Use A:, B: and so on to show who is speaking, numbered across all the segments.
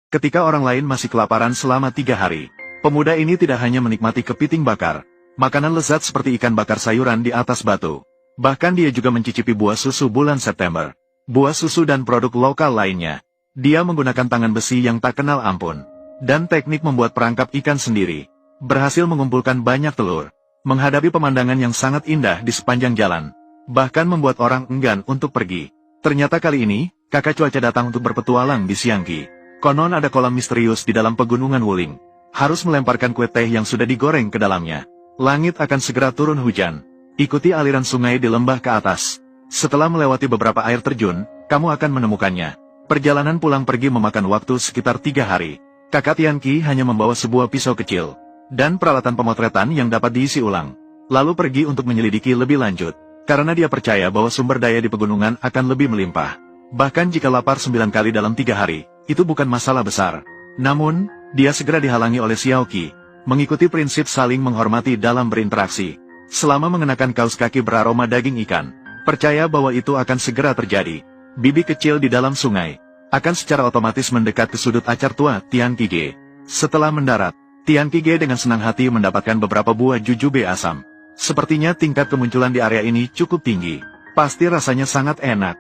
A: Ketika orang lain masih kelaparan selama 3 hari, pemuda ini tidak hanya menikmati kepiting bakar, makanan lezat seperti ikan bakar sayuran di atas batu. Bahkan dia juga mencicipi buah susu bulan September, buah susu dan produk lokal lainnya. Dia menggunakan tangan besi yang tak kenal ampun, dan teknik membuat perangkap ikan sendiri. Berhasil mengumpulkan banyak telur, menghadapi pemandangan yang sangat indah di sepanjang jalan, bahkan membuat orang enggan untuk pergi. Ternyata kali ini, kakak cuaca datang untuk berpetualang di Xiangqi. Konon ada kolam misterius di dalam pegunungan Wuling. Harus melemparkan kue teh yang sudah digoreng ke dalamnya. Langit akan segera turun hujan. Ikuti aliran sungai di lembah ke atas. Setelah melewati beberapa air terjun, kamu akan menemukannya. Perjalanan pulang pergi memakan waktu sekitar 3 hari. Kakak Tianqi hanya membawa sebuah pisau kecil dan peralatan pemotretan yang dapat diisi ulang. Lalu pergi untuk menyelidiki lebih lanjut, karena dia percaya bahwa sumber daya di pegunungan akan lebih melimpah. Bahkan jika lapar 9 kali dalam 3 hari, itu bukan masalah besar. Namun, dia segera dihalangi oleh Xiaoqi, mengikuti prinsip saling menghormati dalam berinteraksi. Selama mengenakan kaos kaki beraroma daging ikan, percaya bahwa itu akan segera terjadi. Bibi kecil di dalam sungai akan secara otomatis mendekat ke sudut acar tua Tianqi. Setelah mendarat, Tianqi dengan senang hati mendapatkan beberapa buah jujube asam. Sepertinya tingkat kemunculan di area ini cukup tinggi. Pasti rasanya sangat enak.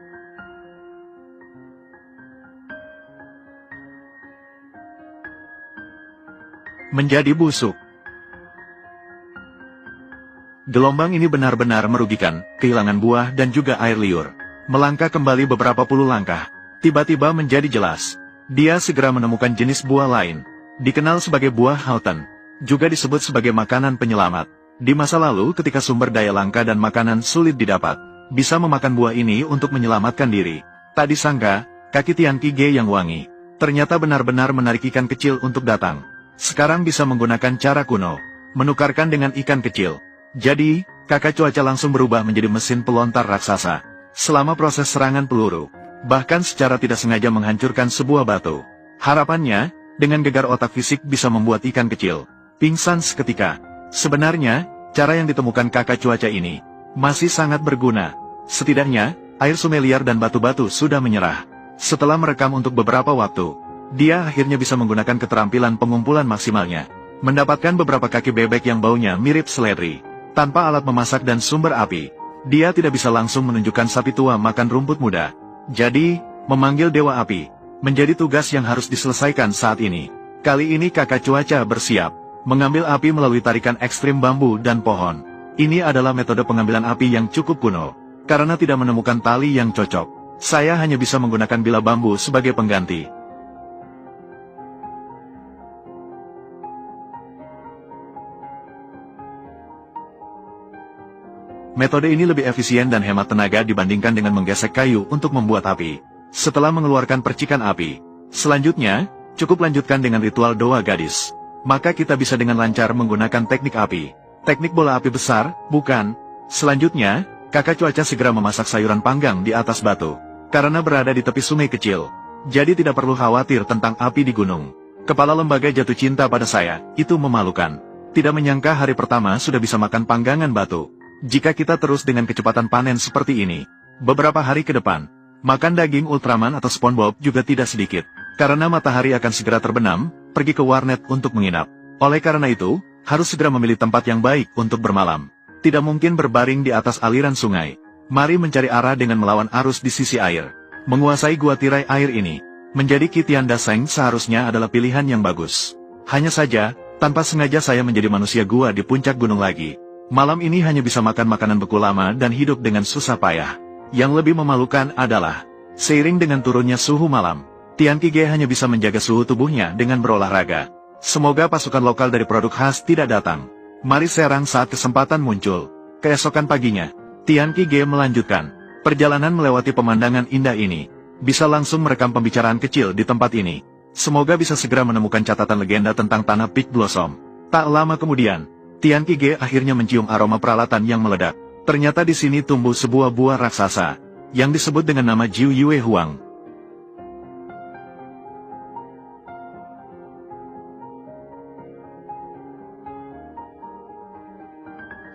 A: Menjadi busuk. Gelombang ini benar-benar merugikan, kehilangan buah dan juga air liur. Melangkah kembali beberapa puluh langkah, tiba-tiba menjadi jelas. Dia segera menemukan jenis buah lain. Dikenal sebagai buah Houghton, juga disebut sebagai makanan penyelamat. Di masa lalu ketika sumber daya langka dan makanan sulit didapat, bisa memakan buah ini untuk menyelamatkan diri. Tak disangka, kaki Tianqi yang wangi, ternyata benar-benar menarik ikan kecil untuk datang. Sekarang bisa menggunakan cara kuno, menukarkan dengan ikan kecil. Jadi, kakak cuaca langsung berubah menjadi mesin pelontar raksasa. Selama proses serangan peluru, bahkan secara tidak sengaja menghancurkan sebuah batu. Harapannya, dengan gegar otak fisik bisa membuat ikan kecil pingsan seketika. Sebenarnya, cara yang ditemukan kakak cuaca ini masih sangat berguna. Setidaknya, air sungai liar dan batu-batu sudah menyerah. Setelah merekam untuk beberapa waktu, dia akhirnya bisa menggunakan keterampilan pengumpulan maksimalnya. Mendapatkan beberapa kaki bebek yang baunya mirip seledri. Tanpa alat memasak dan sumber api, dia tidak bisa langsung menunjukkan sapi tua makan rumput muda. Jadi, memanggil Dewa Api menjadi tugas yang harus diselesaikan saat ini. Kali ini kakak cuaca bersiap mengambil api melalui tarikan ekstrim bambu dan pohon. Ini adalah metode pengambilan api yang cukup kuno. Karena tidak menemukan tali yang cocok, saya hanya bisa menggunakan bilah bambu sebagai pengganti. Metode ini lebih efisien dan hemat tenaga dibandingkan dengan menggesek kayu untuk membuat api. Setelah mengeluarkan percikan api, selanjutnya, cukup lanjutkan dengan ritual doa gadis. Maka kita bisa dengan lancar menggunakan teknik api. Teknik bola api besar, bukan? Selanjutnya, kakak cuaca segera memasak sayuran panggang di atas batu. Karena berada di tepi sungai kecil, jadi tidak perlu khawatir tentang api di gunung. Kepala lembaga jatuh cinta pada saya, itu memalukan. Tidak menyangka hari pertama sudah bisa makan panggangan batu. Jika kita terus dengan kecepatan panen seperti ini, beberapa hari ke depan, makan daging Ultraman atau SpongeBob juga tidak sedikit. Karena matahari akan segera terbenam, pergi ke warnet untuk menginap. Oleh karena itu, harus segera memilih tempat yang baik untuk bermalam. Tidak mungkin berbaring di atas aliran sungai. Mari mencari arah dengan melawan arus di sisi air. Menguasai gua tirai air ini, menjadi Qitian Daseng seharusnya adalah pilihan yang bagus. Hanya saja, tanpa sengaja saya menjadi manusia gua di puncak gunung lagi. Malam ini hanya bisa makan makanan beku lama dan hidup dengan susah payah. Yang lebih memalukan adalah, seiring dengan turunnya suhu malam, Tianqi hanya bisa menjaga suhu tubuhnya dengan berolahraga. Semoga pasukan lokal dari produk khas tidak datang. Mari serang saat kesempatan muncul. Keesokan paginya, Tianqi melanjutkan perjalanan melewati pemandangan indah ini. Bisa langsung merekam pembicaraan kecil di tempat ini. Semoga bisa segera menemukan catatan legenda tentang tanah Peach Blossom. Tak lama kemudian, Tianqi akhirnya mencium aroma peralatan yang meledak. Ternyata di sini tumbuh sebuah buah raksasa, yang disebut dengan nama Jiu Yue Huang.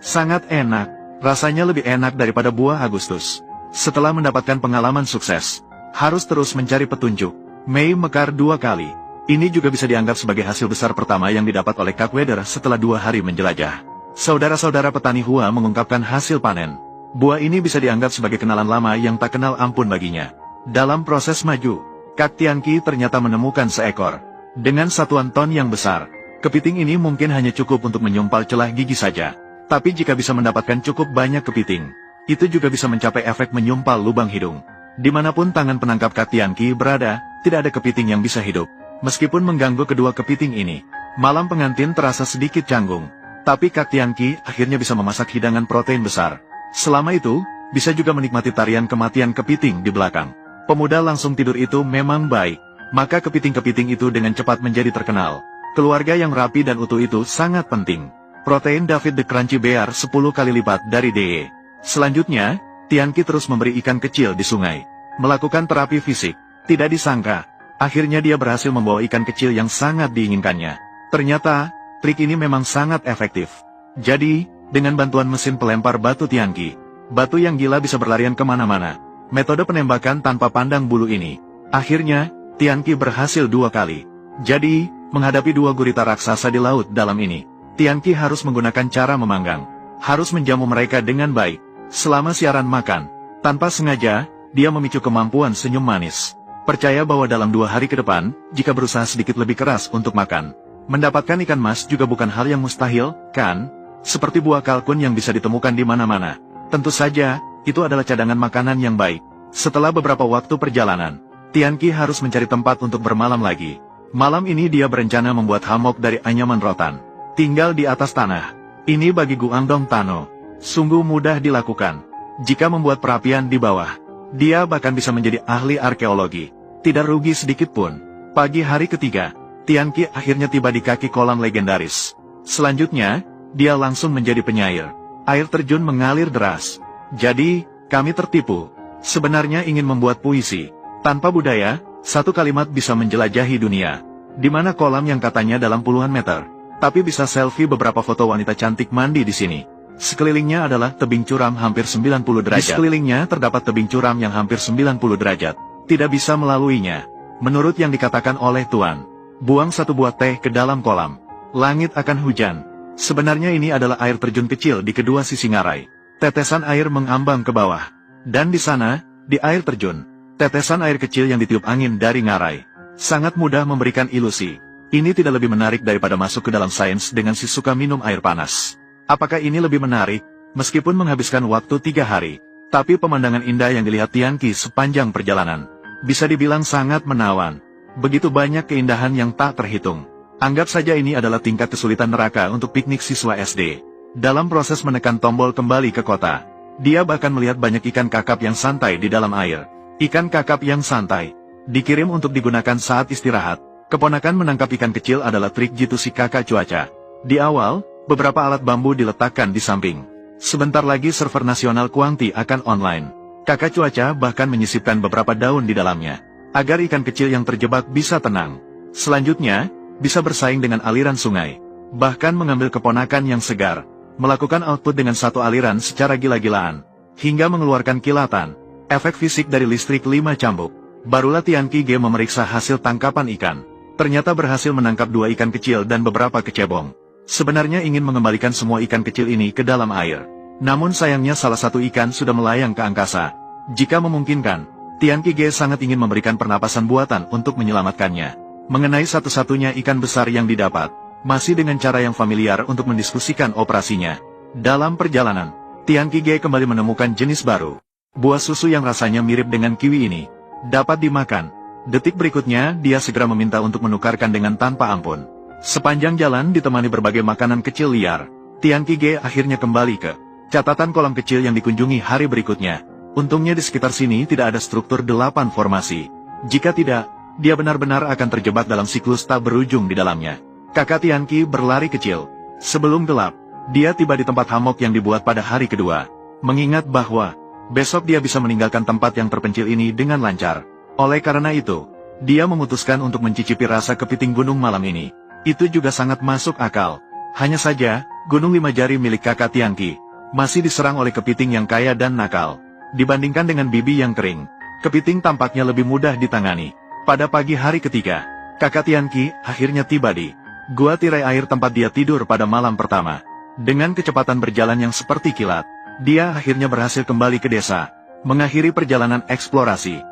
A: Sangat enak, rasanya lebih enak daripada buah Agustus. Setelah mendapatkan pengalaman sukses, harus terus mencari petunjuk. Mei mekar 2 kali. Ini juga bisa dianggap sebagai hasil besar pertama yang didapat oleh Kak Weder setelah 2 hari menjelajah. Saudara-saudara petani Hua mengungkapkan hasil panen. Buah ini bisa dianggap sebagai kenalan lama yang tak kenal ampun baginya. Dalam proses maju, Kak Tianqi ternyata menemukan seekor. Dengan satuan ton yang besar, kepiting ini mungkin hanya cukup untuk menyumpal celah gigi saja. Tapi jika bisa mendapatkan cukup banyak kepiting, itu juga bisa mencapai efek menyumpal lubang hidung. Dimanapun tangan penangkap Kak Tianqi berada, tidak ada kepiting yang bisa hidup. Meskipun mengganggu kedua kepiting ini, malam pengantin terasa sedikit canggung. Tapi Kak Tianqi akhirnya bisa memasak hidangan protein besar. Selama itu, bisa juga menikmati tarian kematian kepiting di belakang. Pemuda langsung tidur itu memang baik. Maka kepiting-kepiting itu dengan cepat menjadi terkenal. Keluarga yang rapi dan utuh itu sangat penting. Protein David the Crunchy Bear 10 kali lipat dari DE. Selanjutnya, Tianqi terus memberi ikan kecil di sungai. Melakukan terapi fisik. Tidak disangka, akhirnya dia berhasil membawa ikan kecil yang sangat diinginkannya. Ternyata, trik ini memang sangat efektif. Jadi, dengan bantuan mesin pelempar batu Tianqi, batu yang gila bisa berlarian kemana-mana. Metode penembakan tanpa pandang bulu ini, akhirnya, Tianqi berhasil 2 kali. Jadi, menghadapi 2 gurita raksasa di laut dalam ini, Tianqi harus menggunakan cara memanggang. Harus menjamu mereka dengan baik. Selama siaran makan, tanpa sengaja, dia memicu kemampuan senyum manis. Percaya bahwa dalam 2 hari ke depan, jika berusaha sedikit lebih keras untuk makan, mendapatkan ikan mas juga bukan hal yang mustahil, kan? Seperti buah kalkun yang bisa ditemukan di mana-mana. Tentu saja, itu adalah cadangan makanan yang baik. Setelah beberapa waktu perjalanan, Tianqi harus mencari tempat untuk bermalam lagi. Malam ini dia berencana membuat hammock dari anyaman rotan. Tinggal di atas tanah. Ini bagi Guangdong Tano sungguh mudah dilakukan. Jika membuat perapian di bawah, dia bahkan bisa menjadi ahli arkeologi. Tidak rugi sedikit pun. Pagi hari ketiga, Tianqi akhirnya tiba di kaki kolam legendaris. Selanjutnya, dia langsung menjadi penyair. Air terjun mengalir deras. Jadi, kami tertipu. Sebenarnya ingin membuat puisi. Tanpa budaya, satu kalimat bisa menjelajahi dunia. Di mana kolam yang katanya dalam puluhan meter, tapi bisa selfie beberapa foto wanita cantik mandi di sini. Sekelilingnya adalah tebing curam hampir 90 derajat. Di sekelilingnya terdapat tebing curam yang hampir 90 derajat. Tidak bisa melaluinya. Menurut yang dikatakan oleh Tuan, buang 1 buah teh ke dalam kolam. Langit akan hujan. Sebenarnya ini adalah air terjun kecil di kedua sisi ngarai. Tetesan air mengambang ke bawah. Dan di sana, di air terjun, tetesan air kecil yang ditiup angin dari ngarai. Sangat mudah memberikan ilusi. Ini tidak lebih menarik daripada masuk ke dalam sains dengan si suka minum air panas. Apakah ini lebih menarik? Meskipun menghabiskan waktu 3 hari, tapi pemandangan indah yang dilihat Tianqi sepanjang perjalanan, bisa dibilang sangat menawan. Begitu banyak keindahan yang tak terhitung. Anggap saja ini adalah tingkat kesulitan neraka untuk piknik siswa SD. Dalam proses menekan tombol kembali ke kota, dia bahkan melihat banyak ikan kakap yang santai di dalam air. Ikan kakap yang santai dikirim untuk digunakan saat istirahat. Keponakan menangkap ikan kecil adalah trik jitu si kakak cuaca. Di awal, beberapa alat bambu diletakkan di samping. Sebentar lagi server nasional Kuangti akan online. Kakak cuaca bahkan menyisipkan beberapa daun di dalamnya, agar ikan kecil yang terjebak bisa tenang. Selanjutnya, bisa bersaing dengan aliran sungai. Bahkan mengambil keponakan yang segar, melakukan output dengan satu aliran secara gila-gilaan, hingga mengeluarkan kilatan, efek fisik dari listrik 5 cambuk. Barulah Tianqi Ge memeriksa hasil tangkapan ikan. Ternyata berhasil menangkap 2 ikan kecil dan beberapa kecebong. Sebenarnya ingin mengembalikan semua ikan kecil ini ke dalam air. Namun sayangnya salah satu ikan sudah melayang ke angkasa. Jika memungkinkan, Tianqi Ge sangat ingin memberikan pernapasan buatan untuk menyelamatkannya. Mengenai satu-satunya ikan besar yang didapat, masih dengan cara yang familiar untuk mendiskusikan operasinya. Dalam perjalanan, Tianqi Ge kembali menemukan jenis baru. Buah susu yang rasanya mirip dengan kiwi ini dapat dimakan. Detik berikutnya, dia segera meminta untuk menukarkan dengan tanpa ampun. Sepanjang jalan ditemani berbagai makanan kecil liar, Tianqi Ge akhirnya kembali ke catatan kolam kecil yang dikunjungi hari berikutnya. Untungnya di sekitar sini tidak ada struktur 8 formasi. Jika tidak, dia benar-benar akan terjebak dalam siklus tak berujung di dalamnya. Kakak Tianqi berlari kecil. Sebelum gelap, dia tiba di tempat hammock yang dibuat pada hari kedua. Mengingat bahwa besok dia bisa meninggalkan tempat yang terpencil ini dengan lancar. Oleh karena itu, dia memutuskan untuk mencicipi rasa kepiting gunung malam ini. Itu juga sangat masuk akal. Hanya saja, gunung 5 jari milik kakak Tianqi masih diserang oleh kepiting yang kaya dan nakal. Dibandingkan dengan bibi yang kering, kepiting tampaknya lebih mudah ditangani. Pada pagi hari ketiga, Kakak Tianqi akhirnya tiba di gua tirai air tempat dia tidur pada malam pertama. Dengan kecepatan berjalan yang seperti kilat, dia akhirnya berhasil kembali ke desa, mengakhiri perjalanan eksplorasi.